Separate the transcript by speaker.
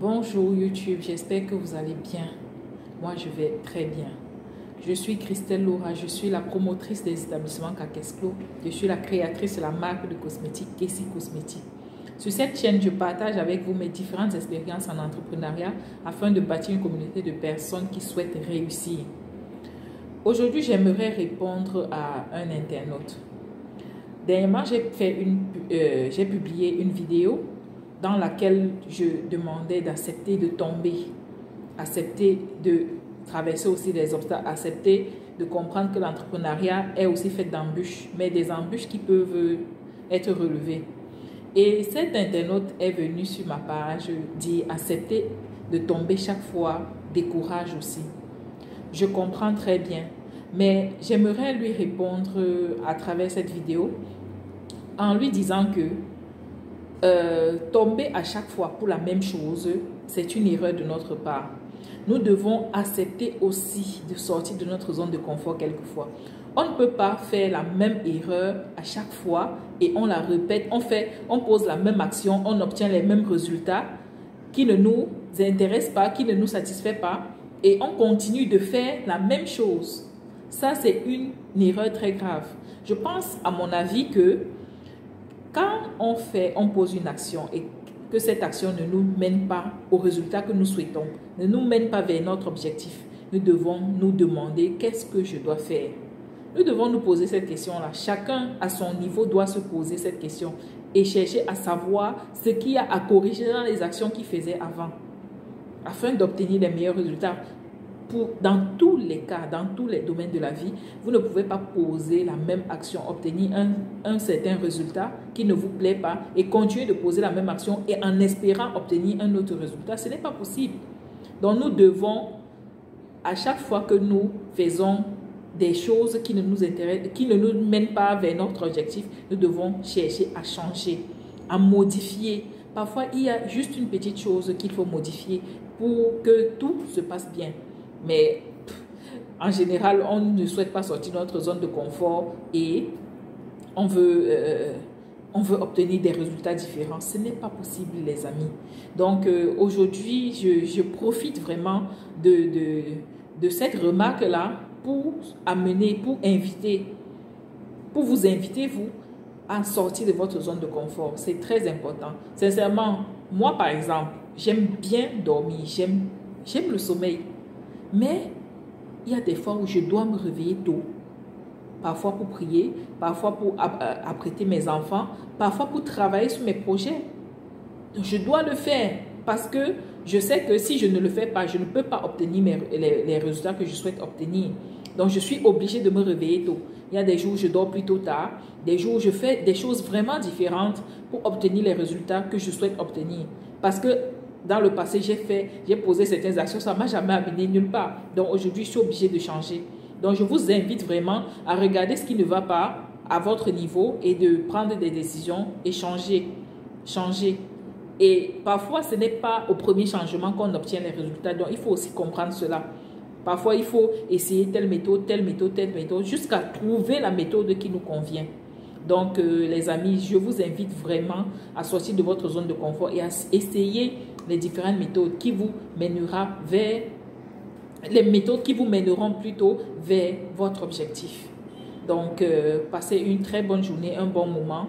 Speaker 1: Bonjour YouTube, j'espère que vous allez bien. Moi, je vais très bien. Je suis Christelle Laura, je suis la promotrice des établissements Kakesclo. Je suis la créatrice de la marque de cosmétiques Kessie Cosmétiques. Sur cette chaîne, je partage avec vous mes différentes expériences en entrepreneuriat afin de bâtir une communauté de personnes qui souhaitent réussir. Aujourd'hui, j'aimerais répondre à un internaute. Dernièrement, j'ai publié une vidéo dans laquelle je demandais d'accepter de tomber, accepter de traverser aussi des obstacles, accepter de comprendre que l'entrepreneuriat est aussi fait d'embûches, mais des embûches qui peuvent être relevées. Et cet internaute est venu sur ma page dire accepter de tomber chaque fois décourage aussi. Je comprends très bien, mais j'aimerais lui répondre à travers cette vidéo en lui disant que tomber à chaque fois pour la même chose, c'est une erreur de notre part. Nous devons accepter aussi de sortir de notre zone de confort quelquefois. On ne peut pas faire la même erreur à chaque fois et on la répète, on pose la même action, on obtient les mêmes résultats qui ne nous intéressent pas, qui ne nous satisfait pas et on continue de faire la même chose. Ça, c'est une erreur très grave. Je pense, à mon avis, que quand on pose une action et que cette action ne nous mène pas au résultat que nous souhaitons, ne nous mène pas vers notre objectif, nous devons nous demander qu'est-ce que je dois faire. Nous devons nous poser cette question-là. Chacun à son niveau doit se poser cette question et chercher à savoir ce qu'il y a à corriger dans les actions qu'il faisait avant, afin d'obtenir les meilleurs résultats. Dans tous les cas, dans tous les domaines de la vie, vous ne pouvez pas poser la même action, obtenir un certain résultat qui ne vous plaît pas et continuer de poser la même action et en espérant obtenir un autre résultat. Ce n'est pas possible. Donc nous devons, à chaque fois que nous faisons des choses qui ne nous intéressent, qui ne nous mènent pas vers notre objectif, nous devons chercher à changer, à modifier. Parfois, il y a juste une petite chose qu'il faut modifier pour que tout se passe bien. Mais en général, on ne souhaite pas sortir de notre zone de confort et on veut obtenir des résultats différents. Ce n'est pas possible, les amis. Donc, aujourd'hui, je profite vraiment de cette remarque-là pour vous inviter, vous, à sortir de votre zone de confort. C'est très important. Sincèrement, moi, par exemple, j'aime bien dormir, j'aime le sommeil. Mais il y a des fois où je dois me réveiller tôt. Parfois pour prier, parfois pour apprêter mes enfants, parfois pour travailler sur mes projets. Je dois le faire parce que je sais que si je ne le fais pas, je ne peux pas obtenir les résultats que je souhaite obtenir. Donc je suis obligée de me réveiller tôt. Il y a des jours où je dors plutôt tard, des jours où je fais des choses vraiment différentes pour obtenir les résultats que je souhaite obtenir. Parce que dans le passé, j'ai posé certaines actions, ça ne m'a jamais amené nulle part. Donc aujourd'hui, je suis obligée de changer. Donc je vous invite vraiment à regarder ce qui ne va pas à votre niveau et de prendre des décisions et changer. Et parfois, ce n'est pas au premier changement qu'on obtient les résultats. Donc il faut aussi comprendre cela. Parfois, il faut essayer telle méthode, jusqu'à trouver la méthode qui nous convient. Donc, les amis, je vous invite vraiment à sortir de votre zone de confort et à essayer les différentes méthodes qui vous mèneront plutôt vers votre objectif. Donc, passez une très bonne journée, un bon moment.